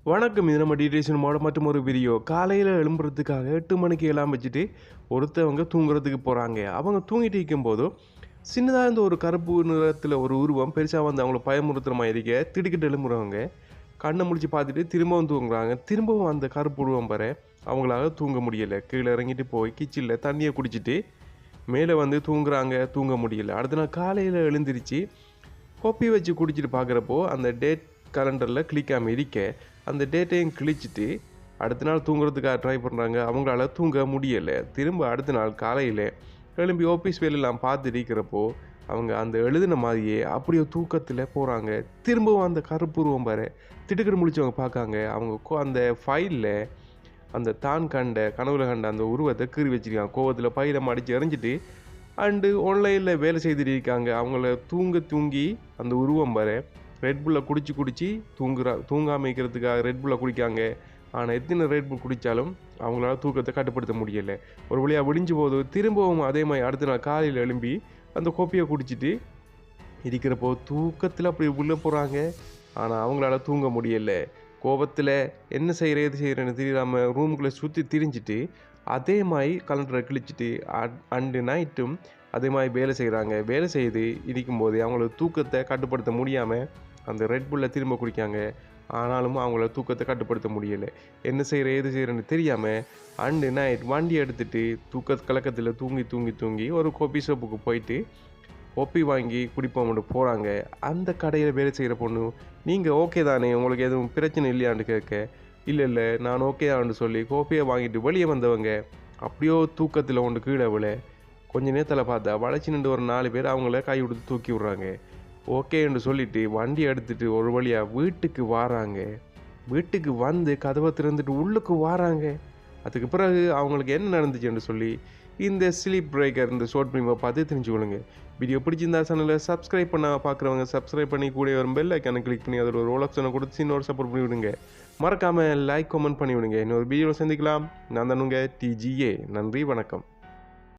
வணக்கம். இது நம்ம டிடிஎஸ்னோட மற்றும் ஒரு வீடியோ. காலையில் எழும்புறதுக்காக 8 மணிக்கு எல்லாம் வச்சுட்டு ஒருத்தவங்க தூங்குறதுக்கு போகிறாங்க. அவங்க தூங்கிட்டு இருக்கும்போது சின்னதாக இருந்த ஒரு கருப்பு நிறத்தில் ஒரு உருவம் பெருசாக வந்து அவங்கள பயமுறுத்துகிற மாதிரி இருக்க திடுக்கிட்டு எழும்புறவங்க கண்ணை முடிச்சு பார்த்துட்டு திரும்பவும் தூங்குறாங்க. திரும்பவும் அந்த கருப்பு உருவம் வர அவங்களால தூங்க முடியலை. கீழே இறங்கிட்டு போய் கிச்சனில் தண்ணியை குடிச்சிட்டு மேலே வந்து தூங்க முடியலை. அடுத்த நாள் காலையில் எழுந்திரிச்சு கொப்பி வச்சு குடிச்சிட்டு பார்க்குறப்போ அந்த டேட் கலண்டரில் கிளிக்காமல் இருக்க அந்த டேட்டையும் கிழிச்சிட்டு அடுத்த நாள் தூங்குறதுக்காக ட்ரை பண்ணுறாங்க. அவங்களால தூங்க முடியலை. திரும்ப அடுத்த நாள் காலையில் எழும்பி ஆஃபீஸ் வேலையெல்லாம் பார்த்து இருக்கிறப்போ அவங்க அந்த எழுதின மாதிரியே அப்படியே தூக்கத்தில் போகிறாங்க. திரும்பவும் அந்த கருப்புருவம் பாரு திடுக்கிட்டு முடிச்சவங்க பார்க்காங்க. அவங்க அந்த ஃபைலில் அந்த தான் கனவுல கண்ட அந்த உருவத்தை கீறி வச்சுருக்காங்க. கோவத்தில் பையில மடித்து எறிஞ்சிட்டு அண்டு ஆன்லைனில் வேலை செய்துட்டு இருக்காங்க. அவங்கள தூங்கி அந்த உருவம் பாரு ரெட்புல்லை குடிச்சு தூங்காமல் இருக்கிறதுக்காக ரெட்புல்லை குடிக்காங்க. ஆனால் எத்தனை ரெட்புல் குடித்தாலும் அவங்களால தூக்கத்தை கட்டுப்படுத்த முடியலை. ஒரு வழியாக விடிஞ்சு போது திரும்பவும் அதே மாதிரி அடுத்த நாள் காலையில் எழும்பி அந்த கோப்பையை குடிச்சிட்டு இருக்கிறப்போ தூக்கத்தில் அப்படி உள்ளே போகிறாங்க. ஆனால் அவங்களால தூங்க முடியலை. கோபத்தில் என்ன செய்கிறேன்னு தெரியாமல் ரூமுக்குள்ளே சுற்றி திரிஞ்சிட்டு அதே மாதிரி கலண்டரை கிழிச்சிட்டு அண்டு நைட்டும் அதே மாதிரி வேலை செய்கிறாங்க. வேலை செய்து இருக்கும்போது அவங்களோட தூக்கத்தை கட்டுப்படுத்த முடியாமல் அந்த ரெட்புல்லை திரும்ப குடிக்காங்க. ஆனாலும் அவங்கள தூக்கத்தை கட்டுப்படுத்த முடியலை. என்ன ஏது செய்கிறேன்னு தெரியாமல் அண்டு நைட் வண்டி எடுத்துகிட்டு கலக்கத்தில் தூங்கி ஒரு கோபி ஷாப்புக்கு போயிட்டு ஒப்பி வாங்கி குடிப்போம்னு போகிறாங்க. அந்த கடையில் வேலை செய்கிற பொண்ணு, நீங்கள் ஓகே தானே, உங்களுக்கு எதுவும் பிரச்சனை இல்லையான்னு கேட்க, இல்லை நான் ஓகே தான்னு சொல்லி கோப்பையை வாங்கிட்டு வெளியே வந்தவங்க அப்படியோ தூக்கத்தில் ஒன்று கீழே விழ கொஞ்ச நேரத்தில் பார்த்தா வளைச்சி நின்று ஒரு 4 பேர் அவங்கள கை விடுத்து தூக்கி விட்றாங்க. ஓகேன்னு சொல்லிவிட்டு வண்டி எடுத்துகிட்டு ஒரு வழியாக வீட்டுக்கு வராங்க. வீட்டுக்கு வந்து கதவை திறந்துட்டு உள்ளுக்கு வராங்க. அதுக்கு பிறகு அவங்களுக்கு என்ன நடந்துச்சுன்னு சொல்லி இந்த ஸ்லீப் பிரேக்கர் இந்த ஷார்ட் ஃபிலிமை பார்த்து தெரிஞ்சுக்கொள்ளுங்க. வீடியோ பிடிச்சிருந்தா சேனலில் சப்ஸ்கிரைப் பண்ண பார்க்குறவங்க சப்ஸ்கிரைப் பண்ணி கூட ஒரு பெல் ஐக்கானை கிளிக் பண்ணி அதில் ஒரு ஆப்ஷனை கொடுத்து இன்னொரு சப்போர்ட் பண்ணி விடுங்க. மறக்காமல் லைக் கமெண்ட் பண்ணி விடுங்க. இன்னொரு வீடியோவில் சந்திக்கலாம். நான் தானுங்க TGA. நன்றி, வணக்கம்.